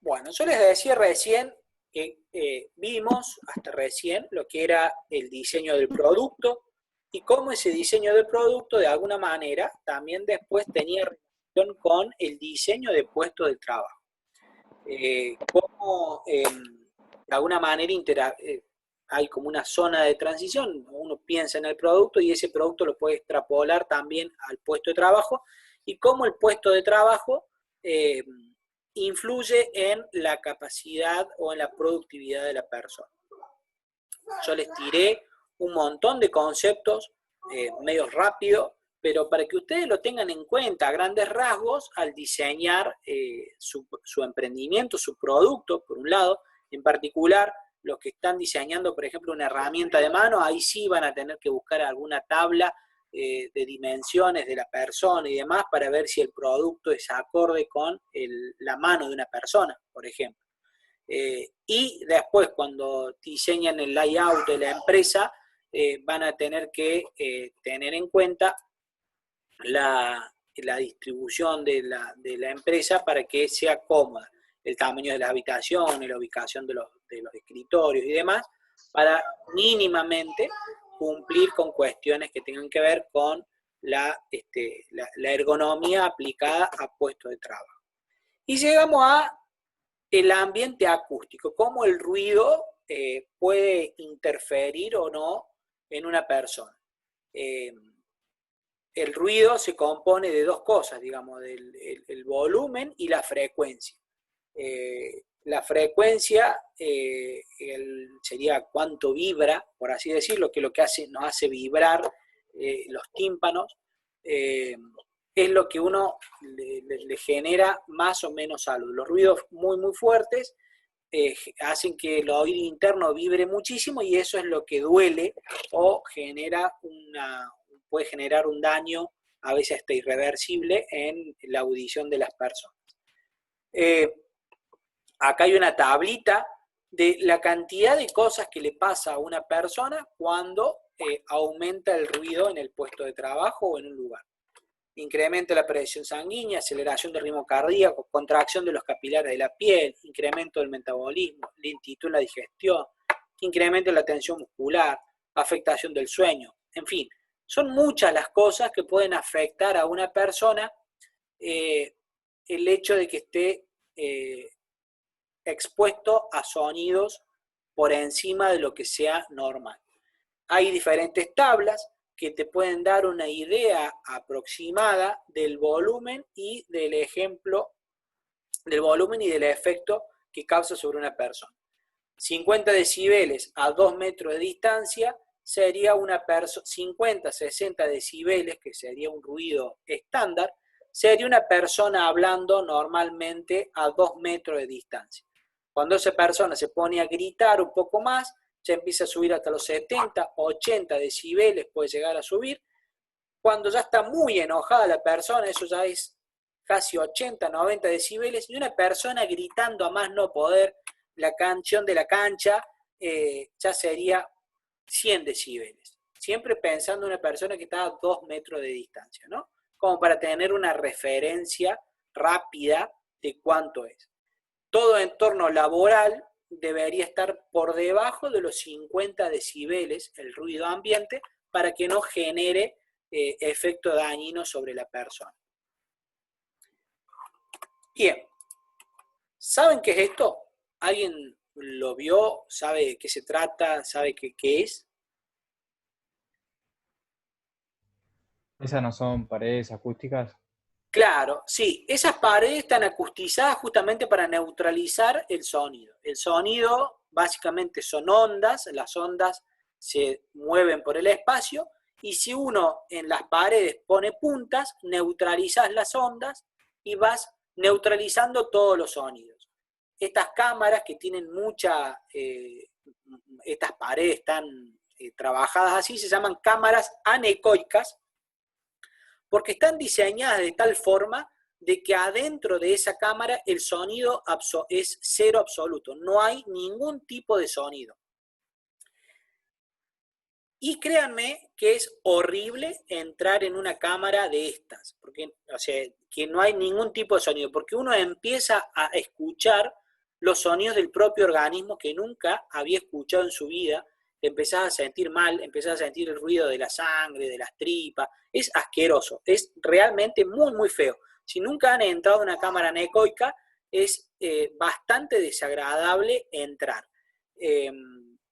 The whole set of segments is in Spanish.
Bueno, yo les decía recién que vimos hasta recién lo que era el diseño del producto y cómo ese diseño del producto de alguna manera también después tenía relación con el diseño de puestos de trabajo. Cómo de alguna manera hay como una zona de transición, uno piensa en el producto y ese producto lo puede extrapolar también al puesto de trabajo y cómo el puesto de trabajo eh, influye en la capacidad o en la productividad de la persona. Yo les tiré un montón de conceptos medio rápido, pero para que ustedes lo tengan en cuenta a grandes rasgos al diseñar su emprendimiento, su producto, por un lado, en particular los que están diseñando, por ejemplo, una herramienta de mano, ahí sí van a tener que buscar alguna tabla de dimensiones de la persona y demás para ver si el producto es acorde con la mano de una persona, por ejemplo. Y después, cuando diseñan el layout de la empresa, van a tener que tener en cuenta la distribución de la empresa para que sea cómoda, el tamaño de las habitaciones, la ubicación de los escritorios y demás, para mínimamente cumplir con cuestiones que tengan que ver con la ergonomía aplicada a puestos de trabajo. Y llegamos a el ambiente acústico, cómo el ruido puede interferir o no en una persona. El ruido se compone de dos cosas, digamos, el volumen y la frecuencia. La frecuencia sería cuánto vibra, por así decirlo, que es lo que nos hace vibrar los tímpanos, es lo que uno le genera más o menos salud. Los ruidos muy, muy fuertes hacen que el oído interno vibre muchísimo y eso es lo que duele o puede generar un daño, a veces hasta irreversible, en la audición de las personas. Acá hay una tablita de la cantidad de cosas que le pasa a una persona cuando aumenta el ruido en el puesto de trabajo o en un lugar. Incrementa la presión sanguínea, aceleración del ritmo cardíaco, contracción de los capilares de la piel, incremento del metabolismo, lentitud en la digestión, incremento en la tensión muscular, afectación del sueño, en fin, son muchas las cosas que pueden afectar a una persona el hecho de que esté expuesto a sonidos por encima de lo que sea normal. Hay diferentes tablas que te pueden dar una idea aproximada del volumen y del efecto que causa sobre una persona. 50 decibeles a 2 metros de distancia sería 50, 60 decibeles, que sería un ruido estándar, sería una persona hablando normalmente a 2 metros de distancia. Cuando esa persona se pone a gritar un poco más, ya empieza a subir hasta los 70, 80 decibeles, puede llegar a subir. Cuando ya está muy enojada la persona, eso ya es casi 80, 90 decibeles, y una persona gritando a más no poder la canción de la cancha, ya sería 100 decibeles. Siempre pensando en una persona que está a 2 metros de distancia, ¿no? Como para tener una referencia rápida de cuánto es. Todo entorno laboral debería estar por debajo de los 50 decibeles, el ruido ambiente, para que no genere efecto dañino sobre la persona. Bien, ¿saben qué es esto? ¿Alguien lo vio? ¿Sabe de qué se trata? ¿Sabe qué es? ¿Esas no son paredes acústicas? Claro, sí, esas paredes están acustizadas justamente para neutralizar el sonido. El sonido básicamente son ondas, las ondas se mueven por el espacio y si uno en las paredes pone puntas, neutralizas las ondas y vas neutralizando todos los sonidos. Estas cámaras que tienen estas paredes están trabajadas así, se llaman cámaras anecoicas, porque están diseñadas de tal forma de que adentro de esa cámara el sonido es cero absoluto, no hay ningún tipo de sonido. Y créanme que es horrible entrar en una cámara de estas, porque, o sea, que no hay ningún tipo de sonido, porque uno empieza a escuchar los sonidos del propio organismo que nunca había escuchado en su vida. Te empezás a sentir mal, empezás a sentir el ruido de la sangre, de las tripas. Es asqueroso, es realmente muy, muy feo. Si nunca han entrado en una cámara anecoica, es bastante desagradable entrar. Eh,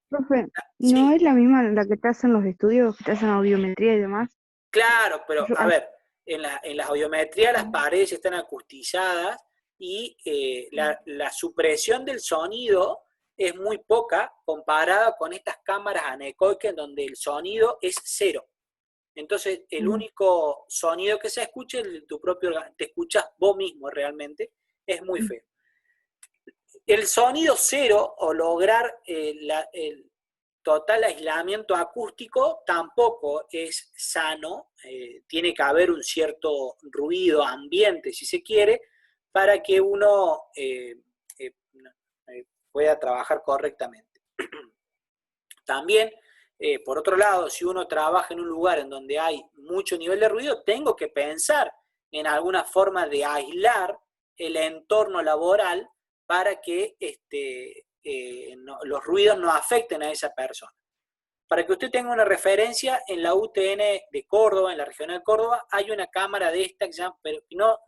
Profe, ¿no sí, es la misma la que te hacen los estudios, que te hacen audiometría y demás? claro, pero Yo- a ver, en las audiometrías las paredes están acustizadas y la supresión del sonido es muy poca comparada con estas cámaras anecoicas en donde el sonido es cero. Entonces, el único sonido que se escucha es el de tu propio organismo, te escuchas vos mismo realmente, es muy feo. El sonido cero o lograr el total aislamiento acústico tampoco es sano, tiene que haber un cierto ruido ambiente, si se quiere, para que uno pueda trabajar correctamente. También, por otro lado, si uno trabaja en un lugar en donde hay mucho nivel de ruido, tengo que pensar en alguna forma de aislar el entorno laboral para que los ruidos no afecten a esa persona. Para que usted tenga una referencia, en la UTN de Córdoba, en la Regional de Córdoba, hay una cámara de esta que pero no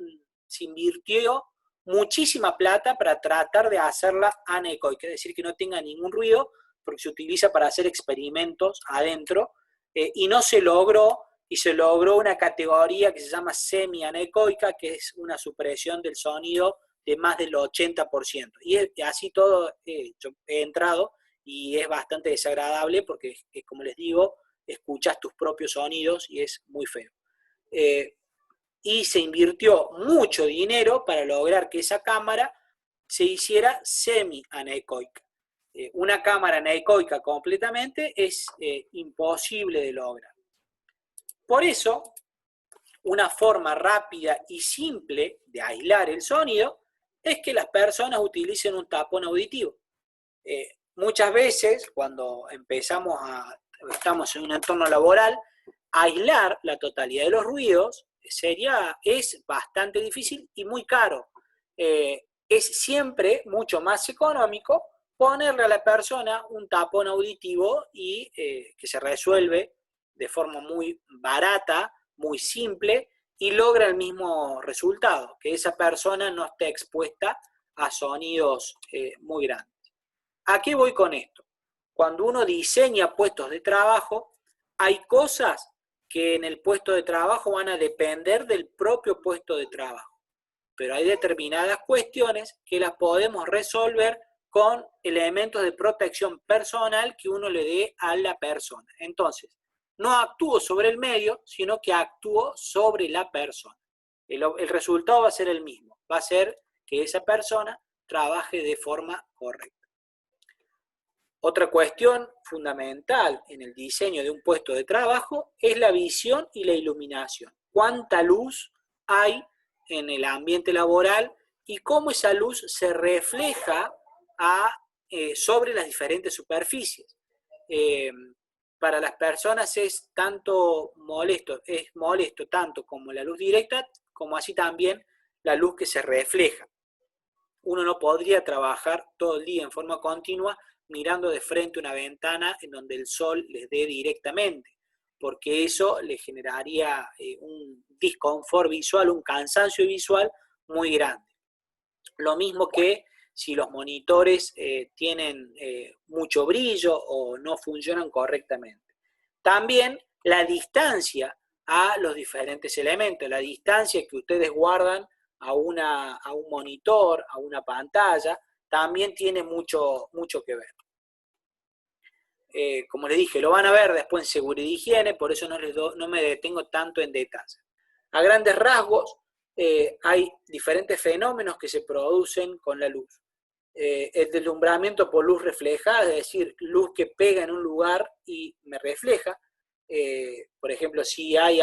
se invirtió muchísima plata para tratar de hacerla anecoica, es decir, que no tenga ningún ruido, porque se utiliza para hacer experimentos adentro, y no se logró, y se logró una categoría que se llama semi-anecoica, que es una supresión del sonido de más del 80%. Y así todo yo he entrado, y es bastante desagradable porque, como les digo, escuchas tus propios sonidos y es muy feo. Y se invirtió mucho dinero para lograr que esa cámara se hiciera semi-anecoica. Una cámara anecoica completamente es imposible de lograr. Por eso, una forma rápida y simple de aislar el sonido es que las personas utilicen un tapón auditivo. Muchas veces, cuando estamos en un entorno laboral, aislar la totalidad de los ruidos es bastante difícil y muy caro. Es siempre mucho más económico ponerle a la persona un tapón auditivo y que se resuelve de forma muy barata, muy simple, y logra el mismo resultado, que esa persona no esté expuesta a sonidos muy grandes. ¿A qué voy con esto? Cuando uno diseña puestos de trabajo, hay cosas que en el puesto de trabajo van a depender del propio puesto de trabajo, pero hay determinadas cuestiones que las podemos resolver con elementos de protección personal que uno le dé a la persona. Entonces, no actúo sobre el medio, sino que actúo sobre la persona. El resultado va a ser el mismo, va a ser que esa persona trabaje de forma correcta. Otra cuestión fundamental en el diseño de un puesto de trabajo es la visión y la iluminación. ¿Cuánta luz hay en el ambiente laboral y cómo esa luz se refleja sobre las diferentes superficies? Para las personas es molesto tanto como la luz directa, como así también la luz que se refleja. Uno no podría trabajar todo el día en forma continua mirando de frente una ventana en donde el sol les dé directamente, porque eso le generaría un disconfort visual, un cansancio visual muy grande. Lo mismo que si los monitores tienen mucho brillo o no funcionan correctamente. También la distancia a los diferentes elementos, la distancia que ustedes guardan a un monitor, a una pantalla, también tiene mucho que ver. Como les dije, lo van a ver después en seguridad y higiene, por eso no me detengo tanto en detalle. A grandes rasgos, hay diferentes fenómenos que se producen con la luz. El deslumbramiento por luz reflejada, es decir, luz que pega en un lugar y me refleja. Por ejemplo, si hay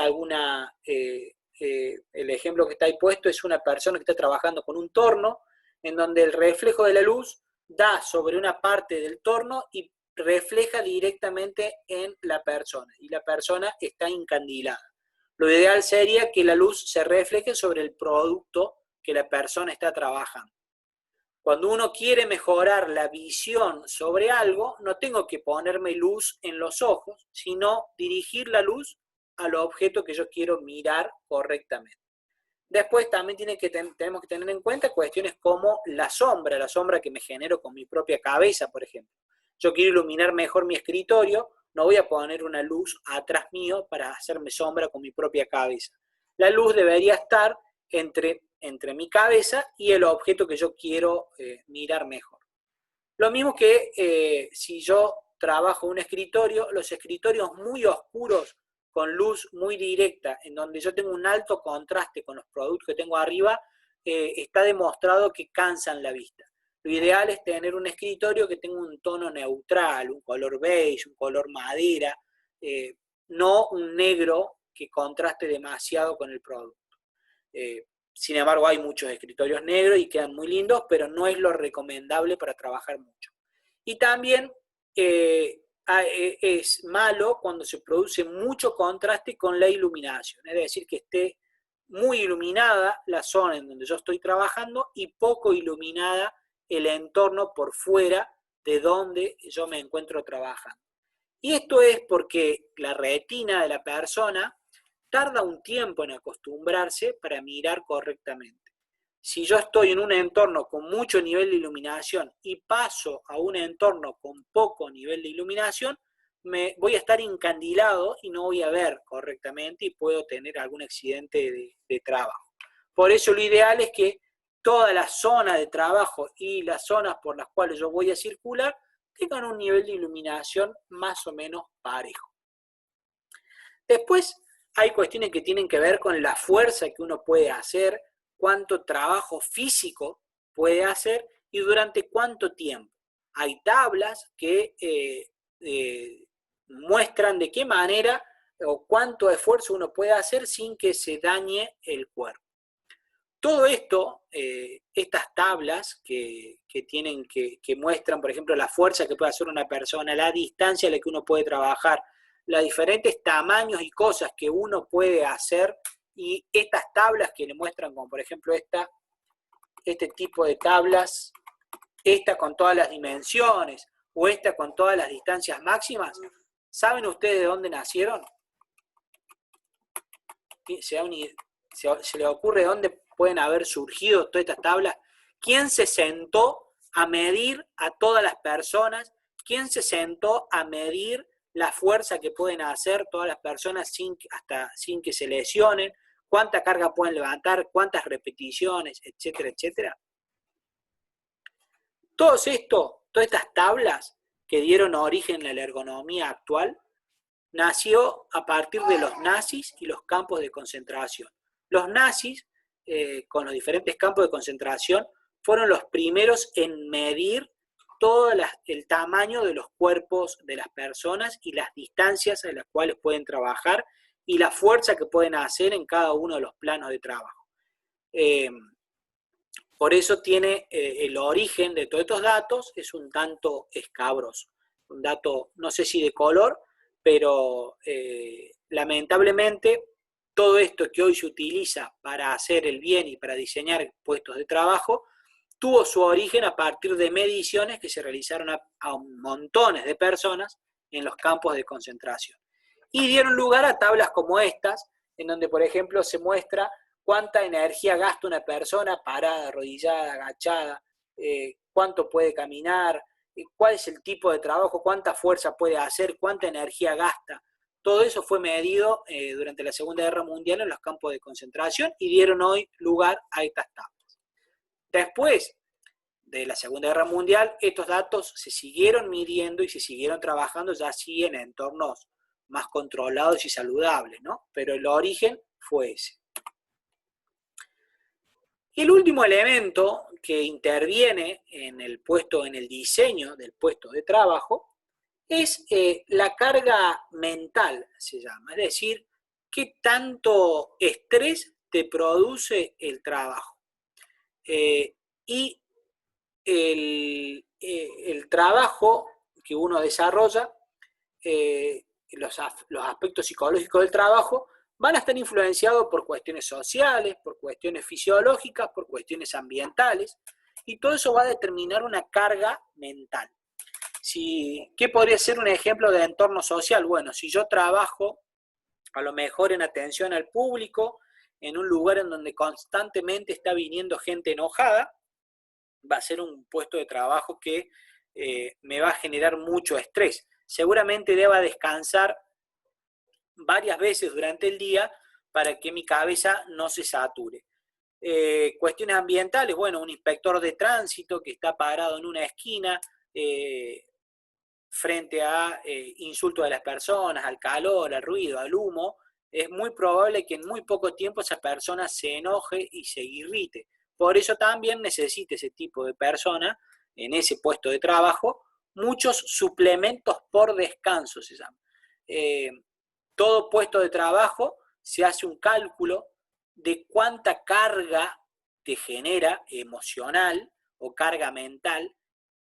el ejemplo que está ahí puesto es una persona que está trabajando con un torno, en donde el reflejo de la luz da sobre una parte del torno y refleja directamente en la persona, y la persona está encandilada. Lo ideal sería que la luz se refleje sobre el producto que la persona está trabajando. Cuando uno quiere mejorar la visión sobre algo, no tengo que ponerme luz en los ojos, sino dirigir la luz al objeto que yo quiero mirar correctamente. Después también tenemos que tener en cuenta cuestiones como la sombra que me genero con mi propia cabeza, por ejemplo. Yo quiero iluminar mejor mi escritorio, no voy a poner una luz atrás mío para hacerme sombra con mi propia cabeza. La luz debería estar entre mi cabeza y el objeto que yo quiero mirar mejor. Lo mismo que si yo trabajo en un escritorio, los escritorios muy oscuros, con luz muy directa, en donde yo tengo un alto contraste con los productos que tengo arriba, está demostrado que cansan la vista. Lo ideal es tener un escritorio que tenga un tono neutral, un color beige, un color madera, no un negro que contraste demasiado con el producto. Sin embargo, hay muchos escritorios negros y quedan muy lindos, pero no es lo recomendable para trabajar mucho. Y también es malo cuando se produce mucho contraste con la iluminación, es decir, que esté muy iluminada la zona en donde yo estoy trabajando y poco iluminada el entorno por fuera de donde yo me encuentro trabajando. Y esto es porque la retina de la persona tarda un tiempo en acostumbrarse para mirar correctamente. Si yo estoy en un entorno con mucho nivel de iluminación y paso a un entorno con poco nivel de iluminación, voy a estar encandilado y no voy a ver correctamente y puedo tener algún accidente de trabajo. Por eso lo ideal es que toda la zona de trabajo y las zonas por las cuales yo voy a circular tengan un nivel de iluminación más o menos parejo. Después hay cuestiones que tienen que ver con la fuerza que uno puede hacer, cuánto trabajo físico puede hacer y durante cuánto tiempo. Hay tablas que muestran de qué manera o cuánto esfuerzo uno puede hacer sin que se dañe el cuerpo. Todo esto, estas tablas que muestran, por ejemplo, la fuerza que puede hacer una persona, la distancia a la que uno puede trabajar, los diferentes tamaños y cosas que uno puede hacer, y estas tablas que le muestran, como por ejemplo este tipo de tablas, esta con todas las dimensiones, o esta con todas las distancias máximas, ¿saben ustedes de dónde nacieron? ¿Se les ocurre de dónde pueden haber surgido todas estas tablas? ¿Quién se sentó a medir a todas las personas? ¿Quién se sentó a medir la fuerza que pueden hacer todas las personas sin que se lesionen? ¿Cuánta carga pueden levantar? ¿Cuántas repeticiones? Etcétera, etcétera. Todas estas tablas que dieron origen a la ergonomía actual, nació a partir de los nazis y los campos de concentración. Los nazis, con los diferentes campos de concentración, fueron los primeros en medir todo el tamaño de los cuerpos de las personas y las distancias a las cuales pueden trabajar y la fuerza que pueden hacer en cada uno de los planos de trabajo. Por eso tiene el origen de todos estos datos, es un tanto escabroso. Un dato, no sé si de color, pero lamentablemente todo esto que hoy se utiliza para hacer el bien y para diseñar puestos de trabajo, tuvo su origen a partir de mediciones que se realizaron a montones de personas en los campos de concentración. Y dieron lugar a tablas como estas, en donde, por ejemplo, se muestra cuánta energía gasta una persona parada, arrodillada, agachada, cuánto puede caminar, cuál es el tipo de trabajo, cuánta fuerza puede hacer, cuánta energía gasta. Todo eso fue medido durante la Segunda Guerra Mundial en los campos de concentración y dieron hoy lugar a estas tablas. Después de la Segunda Guerra Mundial, estos datos se siguieron midiendo y se siguieron trabajando ya así en entornos más controlados y saludables, ¿no? Pero el origen fue ese. Y el último elemento que interviene en el diseño del puesto de trabajo es la carga mental, se llama, es decir, qué tanto estrés te produce el trabajo. Y el trabajo que uno desarrolla, los aspectos psicológicos del trabajo, van a estar influenciados por cuestiones sociales, por cuestiones fisiológicas, por cuestiones ambientales, y todo eso va a determinar una carga mental. ¿Qué podría ser un ejemplo de entorno social? Bueno, si yo trabajo a lo mejor en atención al público, en un lugar en donde constantemente está viniendo gente enojada, va a ser un puesto de trabajo que me va a generar mucho estrés. Seguramente deba descansar varias veces durante el día para que mi cabeza no se sature. Cuestiones ambientales, bueno, un inspector de tránsito que está parado en una esquina frente a insultos de las personas, al calor, al ruido, al humo, es muy probable que en muy poco tiempo esa persona se enoje y se irrite. Por eso también necesita ese tipo de persona, en ese puesto de trabajo, muchos suplementos por descanso, se llama. Todo puesto de trabajo se hace un cálculo de cuánta carga te genera emocional o carga mental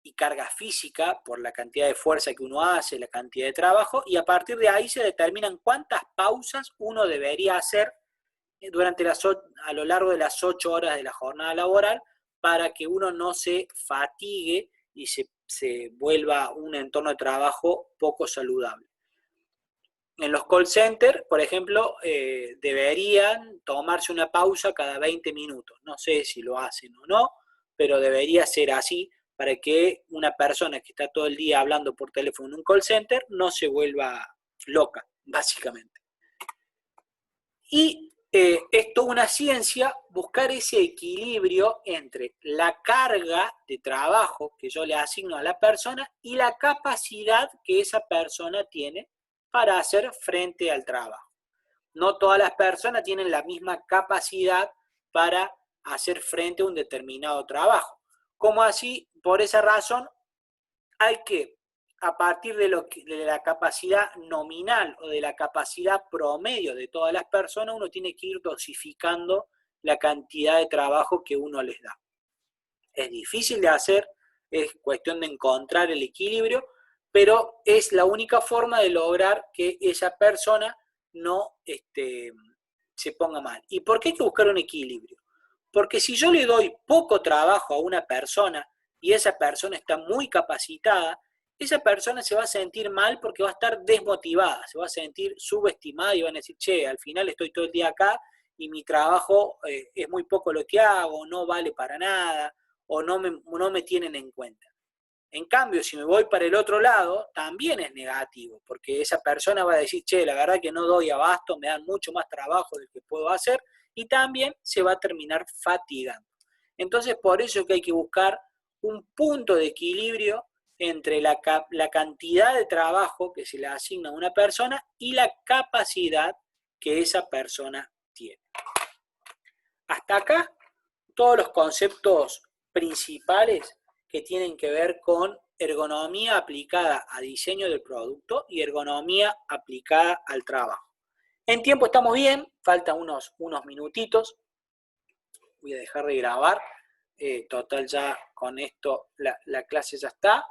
y carga física por la cantidad de fuerza que uno hace, la cantidad de trabajo, y a partir de ahí se determinan cuántas pausas uno debería hacer a lo largo de las 8 horas de la jornada laboral para que uno no se fatigue y se vuelva un entorno de trabajo poco saludable. En los call centers, por ejemplo, deberían tomarse una pausa cada 20 minutos. No sé si lo hacen o no, pero debería ser así para que una persona que está todo el día hablando por teléfono en un call center no se vuelva loca, básicamente. Y es toda una ciencia buscar ese equilibrio entre la carga de trabajo que yo le asigno a la persona y la capacidad que esa persona tiene para hacer frente al trabajo. No todas las personas tienen la misma capacidad para hacer frente a un determinado trabajo. Como así, por esa razón, hay que, a partir de la capacidad nominal o de la capacidad promedio de todas las personas, uno tiene que ir dosificando la cantidad de trabajo que uno les da. Es difícil de hacer, es cuestión de encontrar el equilibrio, pero es la única forma de lograr que esa persona no se ponga mal. ¿Y por qué hay que buscar un equilibrio? Porque si yo le doy poco trabajo a una persona y esa persona está muy capacitada, esa persona se va a sentir mal porque va a estar desmotivada, se va a sentir subestimada y van a decir, che, al final estoy todo el día acá y mi trabajo es muy poco lo que hago, no vale para nada, o no me tienen en cuenta. En cambio, si me voy para el otro lado, también es negativo, porque esa persona va a decir, che, la verdad que no doy abasto, me dan mucho más trabajo del que puedo hacer, y también se va a terminar fatigando. Entonces, por eso es que hay que buscar un punto de equilibrio entre la cantidad de trabajo que se le asigna a una persona y la capacidad que esa persona tiene. Hasta acá, todos los conceptos principales que tienen que ver con ergonomía aplicada a diseño del producto y ergonomía aplicada al trabajo. En tiempo estamos bien, faltan unos minutitos. Voy a dejar de grabar. Total, ya con esto la clase ya está.